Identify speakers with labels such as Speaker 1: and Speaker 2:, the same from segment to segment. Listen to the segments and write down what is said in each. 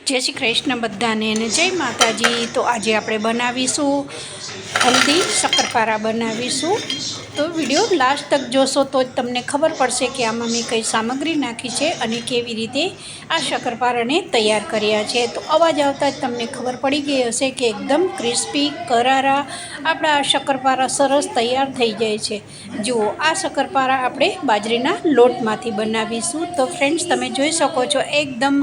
Speaker 1: जय श्री कृष्ण बधाने ने जय माताजी। तो आज આપણે બનાવીશું હલ્દી શક્કરપારા બનાવીશું। તો વિડિયો લાસ્ટ તક જોશો તો તમને ખબર પડશે કે આમાં મેં કઈ સામગ્રી નાખી છે અને કેવી રીતે આ શક્કરપારાને તૈયાર કર્યા છે। તો અવાજ આવતા જ તમને ખબર પડી ગઈ હશે કે એકદમ ક્રિસ્પી કરારા આપણા આ શક્કરપારા સરસ તૈયાર થઈ જાય છે। જુઓ આ શક્કરપારા આપણે બાજરીના લોટમાંથી બનાવીશું। તો ફ્રેન્ડ્સ તમે જોઈ શકો છો એકદમ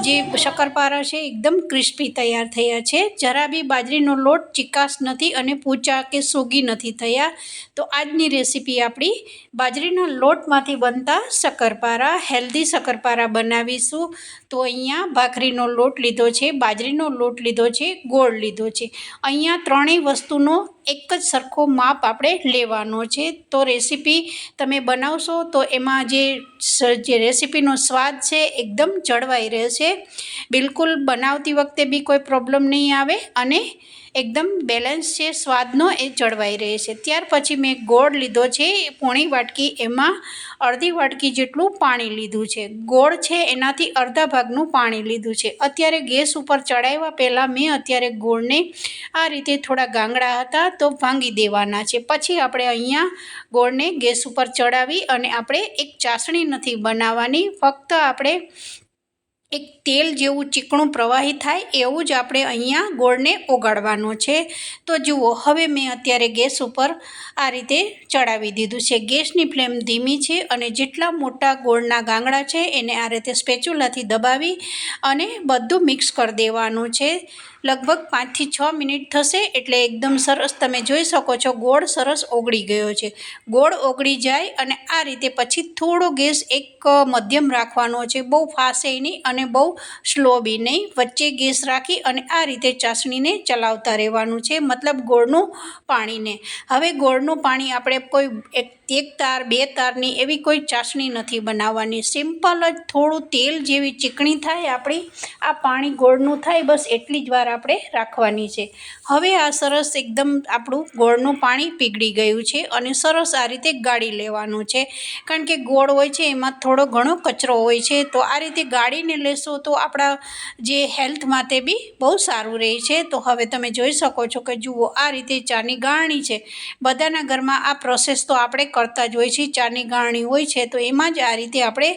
Speaker 1: જે શક્કરપારા છે એકદમ ક્રિસ્પી તૈયાર થયા છે। જરા બી બાજરીનો લોટ ચીકાશ નથી અને પૂચા કે સોગી નથી થયા। તો આજની રેસીપી આપણી બાજરીના લોટમાંથી બનતા શક્કરપારા હેલ્ધી શક્કરપારા બનાવીશું। તો અહીંયા ભાખરીનો લોટ લીધો છે, બાજરીનો લોટ લીધો છે, ગોળ લીધો છે। અહીંયા ત્રણેય વસ્તુનો એક જ સરખો માપ આપણે લેવાનો છે। તો રેસીપી તમે બનાવશો તો એમાં જે રેસીપીનો સ્વાદ છે એકદમ જળવાઈ રહેશે। બિલકુલ બનાવતી વખતે બી કોઈ પ્રોબ્લેમ નહીં આવે અને એકદમ બેલેન્સ છે સ્વાદનો એ જળવાઈ રહે છે। ત્યાર પછી મેં ગોળ લીધો છે પોણી વાટકી, એમાં અડધી વાટકી જેટલું પાણી લીધું છે। ગોળ છે એનાથી અડધા ભાગનું પાણી લીધું છે। અત્યારે ગેસ ઉપર ચડાવ્યા પહેલાં મેં અત્યારે ગોળને આ રીતે થોડા ગાંગડા હતા તો ભાંગી દેવાના છે। પછી આપણે અહીંયા ગોળને ગેસ ઉપર ચડાવી અને આપણે એક ચાસણી નથી બનાવવાની, ફક્ત આપણે એક તેલ જેવું ચીકણું પ્રવાહી થાય એવું જ આપણે અહીંયા ગોળને ઓગાળવાનો છે। તો જુઓ હવે મેં અત્યારે ગેસ ઉપર આ રીતે ચડાવી દીધું છે। ગેસની ફ્લેમ ધીમી છે અને જેટલા મોટા ગોળના ગાંગડા છે એને આ રીતે સ્પેચ્યુલાથી દબાવી અને બધું મિક્સ કરી દેવાનું છે। લગભગ 5 થી 6 મિનિટ થશે એટલે એકદમ સરસ તમે જોઈ શકો છો ગોળ સરસ ઓગળી ગયો છે। ગોળ ઓગળી જાય અને આ રીતે પછી થોડો ગેસ એક મધ્યમ રાખવાનો છે, બહુ ફાસ્ટ નહીં અને બહુ સ્લો બી નહીં, વચ્ચે ગેસ રાખી અને આ રીતે ચાસણીને ચલાવતા રહેવાનું છે, મતલબ ગોળનું પાણીને। હવે ગોળનું પાણી આપણે કોઈ એક તાર બે તારની એવી કોઈ ચાસણી નથી બનાવવાની, સિમ્પલ જ થોડું તેલ જેવી ચીકણી થાય આપણી આ પાણી ગોળનું થાય બસ એટલી જ વાર આપણે રાખવાની છે। હવે આ સરસ એકદમ આપણું ગોળનું પાણી પીગળી ગયું છે અને સરસ આ રીતે ગાળી લેવાનું છે, કારણ કે ગોળ હોય છે એમાં થોડો ઘણો કચરો હોય છે। તો આ રીતે ગાળીને લેશો તો આપણા જે હેલ્થ માટે બી બહુ સારું રહે છે। તો હવે તમે જોઈ શકો છો કે જુઓ આ રીતે ચાની ગાળણી છે, બધાના ઘરમાં આ પ્રોસેસ તો આપણે કરતા જ હોય છે, ચાની ગાળણી હોય છે તો એમાં જ આ રીતે આપણે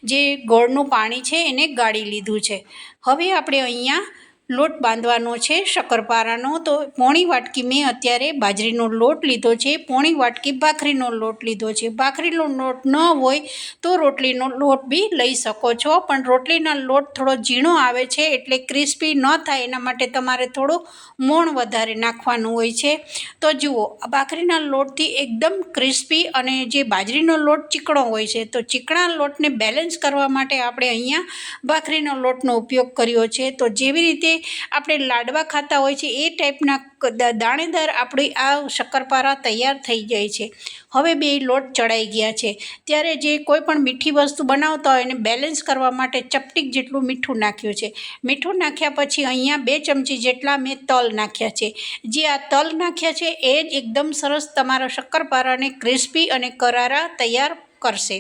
Speaker 1: જે ગોળનું પાણી છે એને ગાળી લીધું છે। હવે આપણે અહીંયા લોટ બાંધવાનો છે શક્કરપારાનો। તો પોણી વાટકી મેં અત્યારે બાજરીનો લોટ લીધો છે, પોણી વાટકી ભાખરીનો લોટ લીધો છે। ભાખરીનો લોટ ન હોય તો રોટલીનો લોટ બી લઈ શકો છો, પણ રોટલીના લોટ થોડો ઝીણો આવે છે એટલે ક્રિસ્પી ન થાય એના માટે તમારે થોડું મોણ વધારે નાખવાનું હોય છે। તો જુઓ ભાખરીના લોટથી એકદમ ક્રિસ્પી અને જે બાજરીનો લોટ ચીકણો હોય છે તો ચીકણા લોટને બેલેન્સ કરવા માટે આપણે અહીંયા ભાખરીનો લોટનો ઉપયોગ કર્યો છે। તો જેવી રીતે આપણે લાડવા ખાતા હોય છે એ ટાઈપના દાણેદાર આપણી આ શક્કરપારા તૈયાર થઈ જાય છે। હવે બે લોટ ચડાઈ ગયા છે ત્યારે જે કોઈ પણ મીઠી વસ્તુ બનાવતા હોય એને બેલેન્સ કરવા માટે ચપટીક જેટલું મીઠું નાખ્યું છે। મીઠું નાખ્યા પછી અહીંયા 2 ચમચી જેટલા મેં તલ નાખ્યા છે। જે આ તલ નાખ્યા છે એ જ એકદમ સરસ તમારા શક્કરપારાને ક્રિસ્પી અને કરારા તૈયાર કરશે।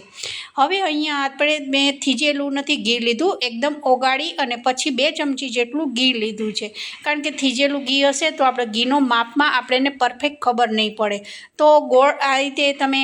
Speaker 1: હવે અહીંયા આપણે મેં થીજેલું નથી ઘી લીધું, એકદમ ઓગાળી અને પછી 2 ચમચી જેટલું ઘી લીધું છે, કારણ કે થીજેલું ઘી હશે તો આપણે ઘીનો માપમાં આપણને પરફેક્ટ ખબર નહીં પડે। તો ગોળ આ રીતે તમે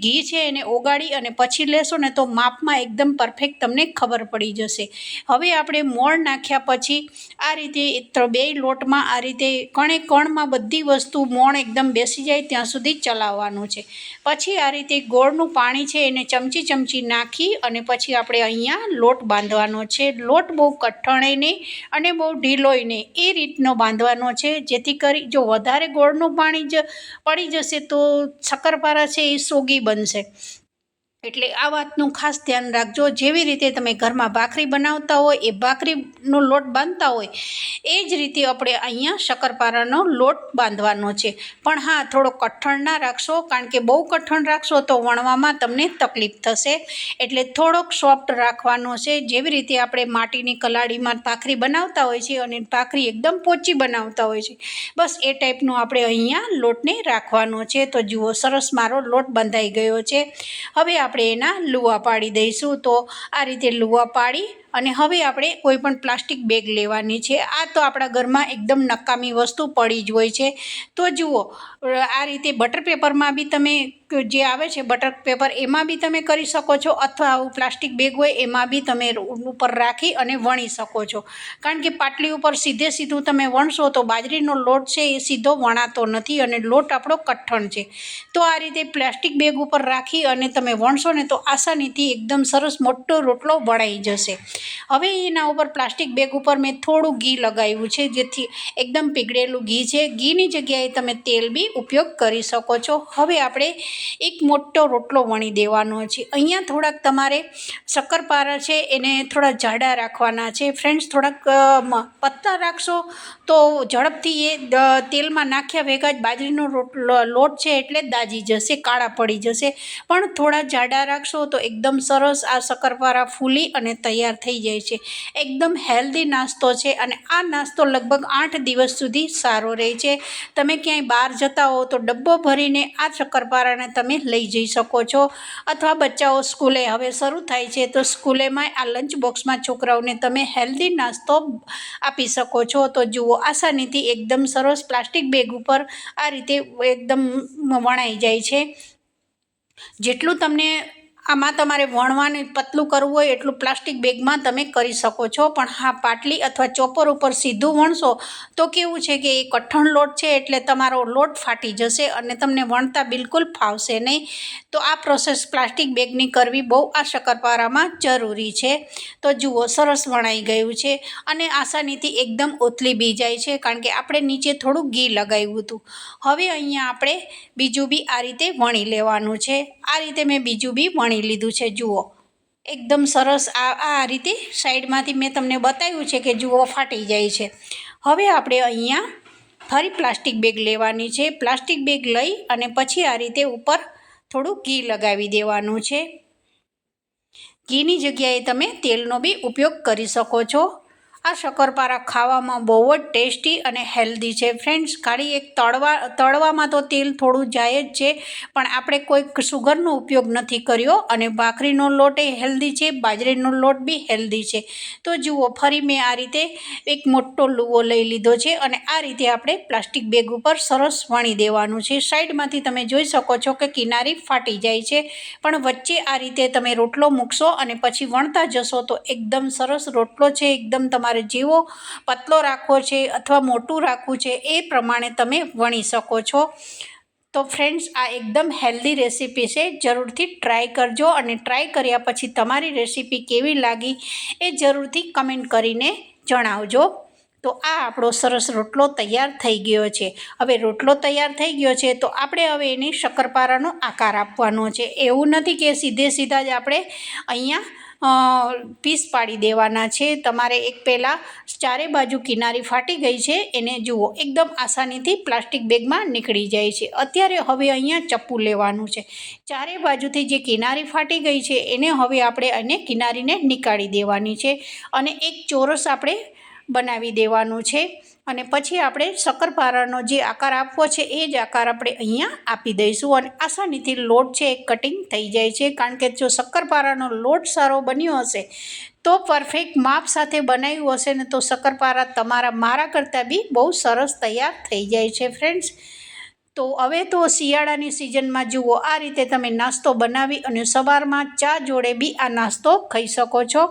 Speaker 1: ઘી છે એને ઓગાળી અને પછી લેશો ને તો માપમાં એકદમ પરફેક્ટ તમને ખબર પડી જશે। હવે આપણે મોણ નાખ્યા પછી આ રીતે બે લોટમાં આ રીતે કણે કણમાં બધી વસ્તુ મોણ એકદમ બેસી જાય ત્યાં સુધી ચલાવવાનું છે। પછી આ રીતે ગોળનું પાણી છે એને ચમચી ચમચી નાખી અને પછી આપણે અહીંયા લોટ બાંધવાનો છે। લોટ બહુ કઠણ નહીં અને બહુ ઢીલોય નહીં એ રીતનો બાંધવાનો છે, જેથી કરી જો વધારે ગોળનું પાણી જ પડી જશે તો શક્કરપારા છે એ સોગી બનશે। એટલે આ વાતનું ખાસ ધ્યાન રાખજો। જેવી રીતે તમે ઘરમાં ભાખરી બનાવતા હોય એ ભાખરીનો લોટ બાંધતા હોય એ જ રીતે આપણે અહીંયા શક્કરપારાનો લોટ બાંધવાનો છે, પણ હા થોડો કઠણ ના રાખશો, કારણ કે બહુ કઠણ રાખશો તો વણવામાં તમને તકલીફ થશે, એટલે થોડોક સોફ્ટ રાખવાનો છે। જેવી રીતે આપણે માટીની કલાડીમાં ભાખરી બનાવતા હોય છે અને ભાખરી એકદમ પોચી બનાવતા હોય છે બસ એ ટાઈપનું આપણે અહીંયા લોટને રાખવાનો છે। તો જુઓ સરસ મારો લોટ બંધાઈ ગયો છે। હવે આપણે એના લુવા પાડી દઈશું। તો આ રીતે લુવા પાડી અને હવે આપણે કોઈ પણ પ્લાસ્ટિક બેગ લેવાની છે. આ તો આપણા ઘરમાં એકદમ નકામી વસ્તુ પડી જ હોય છે. તો જુઓ, આ રીતે બટર પેપરમાં બી તમે જે આવે છે બટર પેપર, એમાં બી તમે કરી શકો છો, અથવા આવું પ્લાસ્ટિક બેગ હોય એમાં બી તમે ઉપર રાખી અને વણી શકો છો. કારણ કે પાટલી ઉપર સીધું તમે વણશો તો બાજરીનો લોટ છે એ સીધો વણાતો નથી અને લોટ આપણો કઠણ છે. તો આ રીતે પ્લાસ્ટિક બેગ ઉપર રાખી અને તમે વણશો ને તો આસાનીથી એકદમ સરસ મોટો રોટલો વણાઈ જશે. હવે એના ઉપર પ્લાસ્ટિક બેગ ઉપર મેં થોડું ઘી લગાવ્યું છે, જેથી એકદમ પીગળેલું ઘી છે. ઘીની જગ્યાએ તમે તેલ બી ઉપયોગ કરી શકો છો. હવે આપણે એક મોટો રોટલો વણી દેવાનો છે. અહીંયા થોડાક તમારે શક્કરપારા છે એને થોડા જાડા રાખવાના છે. ફ્રેન્ડ્સ, થોડાક પતલા રાખશો તો ઝડપથી એ તેલમાં નાખ્યા ભેગા જ બાજરીનો લોટ છે એટલે દાજી જશે, કાળા પડી જશે. પણ થોડા જાડા રાખશો તો એકદમ સરસ આ શક્કરપારા ફૂલી અને તૈયાર થઈ જાય છે. એકદમ હેલ્ધી નાસ્તો છે અને આ નાસ્તો લગભગ 8 દિવસ સુધી સારો રહે છે. તમે ક્યાંય બહાર જતા હો તો ડબ્બો ભરીને આ શક્કરપારાને તમે લઈ જઈ શકો છો, અથવા બચ્ચાઓ સ્કૂલે હવે શરૂ થાય છે તો સ્કૂલેમાં આ લંચ બોક્સમાં છોકરાઓને તમે હેલ્ધી નાસ્તો આપી શકો છો. તો જુઓ, આસાનીથી એકદમ સરસ પ્લાસ્ટિક બેગ ઉપર આ રીતે એકદમ વણાઈ જાય છે. જેટલું તમને આમાં તમારે વણવાનું પતલું કરવું હોય એટલું પ્લાસ્ટિક બેગમાં તમે કરી શકો છો. પણ હા, પાટલી અથવા ચોપર ઉપર સીધું વણશો તો કેવું છે કે એ કઠણ લોટ છે એટલે તમારો લોટ ફાટી જશે અને તમને વણતા બિલકુલ ફાવશે નહીં. તો આ પ્રોસેસ પ્લાસ્ટિક બેગની કરવી બહુ આ શક્કરપારામાં જરૂરી છે. તો જુઓ, સરસ વણાઈ ગયું છે અને આસાનીથી એકદમ ઓથલી બી જાય છે, કારણ કે આપણે નીચે થોડું ઘી લગાવ્યું હતું. હવે અહીંયા આપણે બીજું બી આ રીતે વણી લેવાનું છે. આ રીતે મેં બીજું બી વણી લીધું છે. જુઓ, એકદમ સરસ આ રીતે સાઈડમાંથી મેં તમને બતાવ્યું છે કે જુઓ ફાટી જાય છે. હવે આપણે અહીંયા ફરી પ્લાસ્ટિક બેગ લેવાની છે. પ્લાસ્ટિક બેગ લઈ અને પછી આ રીતે ઉપર થોડું ઘી લગાવી દેવાનું છે. ઘીની જગ્યાએ તમે તેલનો બી ઉપયોગ કરી શકો છો. આ શક્કરપારા ખાવામાં બહુ જ ટેસ્ટી અને હેલ્ધી છે. ફ્રેન્ડ્સ, ખાલી એક તળવામાં તો તેલ થોડું જાય જ છે, પણ આપણે કોઈ સુગરનો ઉપયોગ નથી કર્યો અને ભાખરીનો લોટ એ હેલ્ધી છે, બાજરીનો લોટ બી હેલ્ધી છે. તો જુઓ, ફરી મેં આ રીતે એક મોટો લુવો લઈ લીધો છે અને આ રીતે આપણે પ્લાસ્ટિક બેગ ઉપર સરસ વણી દેવાનું છે. સાઈડમાંથી તમે જોઈ શકો છો કે કિનારી ફાટી જાય છે, પણ વચ્ચે આ રીતે તમે રોટલો મૂકશો અને પછી વણતા જશો તો એકદમ સરસ રોટલો છે. એકદમ તમારે જેવો પતલો રાખવો છે અથવા મોટું રાખવું છે એ પ્રમાણે તમે વણી શકો છો. તો ફ્રેન્ડ્સ, આ એકદમ હેલ્ધી રેસીપી છે. જરૂરથી ટ્રાય કરજો અને ટ્રાય કર્યા પછી તમારી રેસીપી કેવી લાગી એ જરૂરથી કમેન્ટ કરીને જણાવજો. તો આ આપણો સરસ રોટલો તૈયાર થઈ ગયો છે. હવે રોટલો તૈયાર થઈ ગયો છે તો આપણે હવે એની શક્કરપારાનો આકાર આપવાનો છે. એવું નથી કે સીધા જ આપણે અહીંયા પીસ પાડી દેવાના છે. તમારે એક પહેલાં ચારે બાજુ કિનારી ફાટી ગઈ છે એને જુઓ એકદમ આસાનીથી પ્લાસ્ટિક બેગમાં નીકળી જાય છે. અત્યારે હવે અહીંયા ચપ્પુ લેવાનું છે. ચારે બાજુથી જે કિનારી ફાટી ગઈ છે એને હવે આપણે કિનારીને નીકાળી દેવાની છે અને એક ચોરસ આપણે બનાવી દેવાનું છે. અને પછી આપણે શક્કરપારાનો જે આકાર આપવો છે એ જ આકાર આપણે અહીંયા આપી દઈશું અને આસાનીથી લોટ છે એ કટિંગ થઈ જાય છે. કારણ કે જો શક્કરપારાનો લોટ સારો બન્યો હશે તો પરફેક્ટ માપ સાથે બનાવ્યું હશે ને તો શક્કરપારા મારા કરતાં બી બહુ સરસ તૈયાર થઈ જાય છે. ફ્રેન્ડ્સ, તો હવે તો શિયાળાની સિઝનમાં જુઓ આ રીતે તમે નાસ્તો બનાવી અને સવારમાં ચા જોડે બી આ નાસ્તો ખાઈ શકો છો.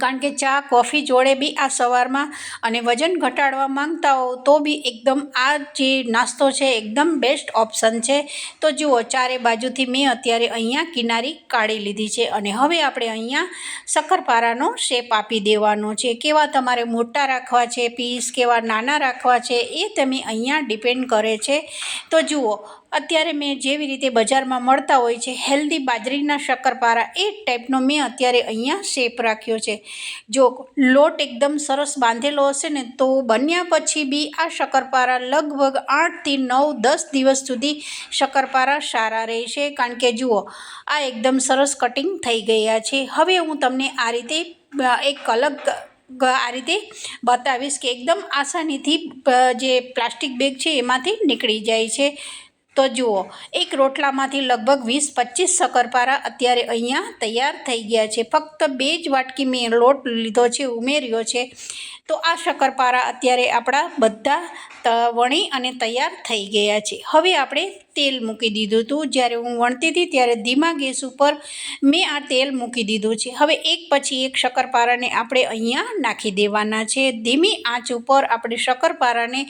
Speaker 1: કારણ કે ચા કોફી જોડે બી આ સવારમાં અને વજન ઘટાડવા માંગતા હો તો બી એકદમ આ જે નાસ્તો છે એકદમ બેસ્ટ ઓપ્શન છે. તો જુઓ, ચારે બાજુથી મેં અત્યારે અહીંયા કિનારી કાઢી લીધી છે અને હવે આપણે અહીંયા શક્કરપારાનો શેપ આપી દેવાનો છે. કેવા તમારે મોટા રાખવા છે પીસ, કેવા નાના રાખવા છે એ તમે અહીંયા ડિપેન્ડ કરે છે. તો જુઓ, અત્યારે મેં જેવી રીતે બજારમાં મળતા હોય છે હેલ્ધી બાજરીના શક્કરપારા એ ટાઈપનો મેં અત્યારે અહીંયા શેપ રાખ્યો છે. જો લોટ એકદમ સરસ બાંધેલો હશે ને તો બન્યા પછી બી આ શક્કરપારા લગભગ 8થી 9, 10 દિવસ સુધી શક્કરપારા સારા રહેશે. કારણ કે જુઓ, આ એકદમ સરસ કટિંગ થઈ ગયા છે. હવે હું તમને આ રીતે એક અલગ આ રીતે બતાવીશ કે એકદમ આસાનીથી જે પ્લાસ્ટિક બેગ છે એમાંથી નીકળી જાય છે. તો જુઓ, એક રોટલામાંથી લગભગ 20-25 શક્કરપારા અત્યારે અહીંયા તૈયાર થઈ ગયા છે. ફક્ત 2 જ વાટકી મેં લોટ લીધો છે, ઉમેર્યો છે. તો આ શક્કરપારા અત્યારે આપણા બધા વણી અને તૈયાર થઈ ગયા છે. હવે આપણે તેલ મૂકી દીધું હતું. જ્યારે હું વણતી હતી ત્યારે ધીમા ગેસ ઉપર મેં આ તેલ મૂકી દીધું છે. હવે એક પછી એક શક્કરપારાને આપણે અહીંયા નાખી દેવાના છે. ધીમી આંચ ઉપર આપણે શક્કરપારાને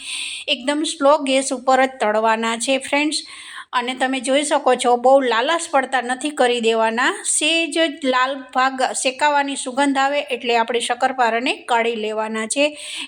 Speaker 1: એકદમ સ્લો ગેસ ઉપર જ તળવાના છે ફ્રેન્ડ્સ. અને તમે જોઈ શકો છો, બહુ લાલાશ પડતા નથી કરી દેવાના. સેજ જ લાલ ભાગ શેકાવાની સુગંધ આવે એટલે આપણે શક્કરપારાને કાઢી લેવાના છે.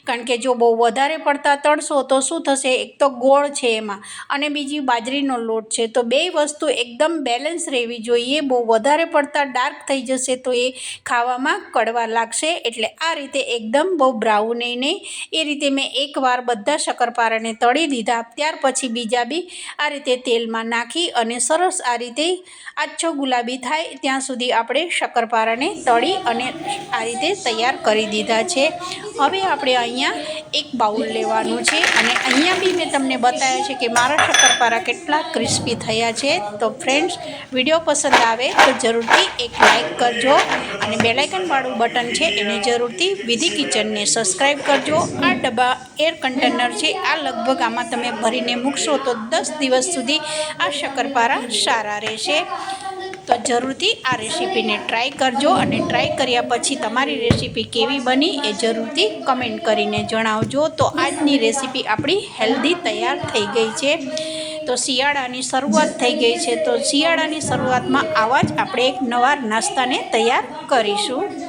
Speaker 1: કારણ કે જો બહુ વધારે પડતા તળશો તો શું થશે, એક તો ગોળ છે એમાં અને બીજી બાજરીનો લોટ છે, તો બે વસ્તુ એકદમ બેલેન્સ રહેવી જોઈએ. બહુ વધારે પડતા ડાર્ક થઈ જશે તો એ ખાવામાં કડવા લાગશે. એટલે આ રીતે એકદમ બહુ બ્રાઉન નહીં, એ રીતે મેં એકવાર બધા શક્કરપારાને તળી દીધા. ત્યાર પછી બીજા બી આ રીતે તેલમાં નાખી અને સરસ આ રીતે આછો ગુલાબી થાય ત્યાં સુધી આપણે શક્કરપારાને તળી અને આ રીતે તૈયાર કરી દીધા છે. હવે આપણે અહીંયા એક બાઉલ લેવાનું છે અને અહીંયા બી મેં તમને બતાવ્યા છે કે મારા શક્કરપારા કેટલા ક્રિસ્પી થયા છે. તો ફ્રેન્ડ્સ, વિડીયો પસંદ આવે તો જરૂરથી એક લાઈક કરજો અને બેલ આઇકનવાળું બટન છે એને જરૂરથી વિધિ કિચનને સબસ્ક્રાઈબ કરજો. આ ડબ્બા એર કન્ટેનર છે, આ લગભગ આમાં તમે ભરીને મૂકશો તો 10 દિવસ સુધી આ શક્કરપારા સારા રહેશે. તો જરૂરથી આ રેસીપીને ટ્રાય કરજો અને ટ્રાય કર્યા પછી તમારી રેસીપી કેવી બની એ જરૂરથી કમેન્ટ કરીને જણાવજો. તો આજની રેસીપી આપણી હેલ્ધી તૈયાર થઈ ગઈ છે. તો શિયાળાની શરૂઆત થઈ ગઈ છે, તો શિયાળાની શરૂઆતમાં આવા જ આપણે એક નવા નાસ્તાને તૈયાર કરીશું.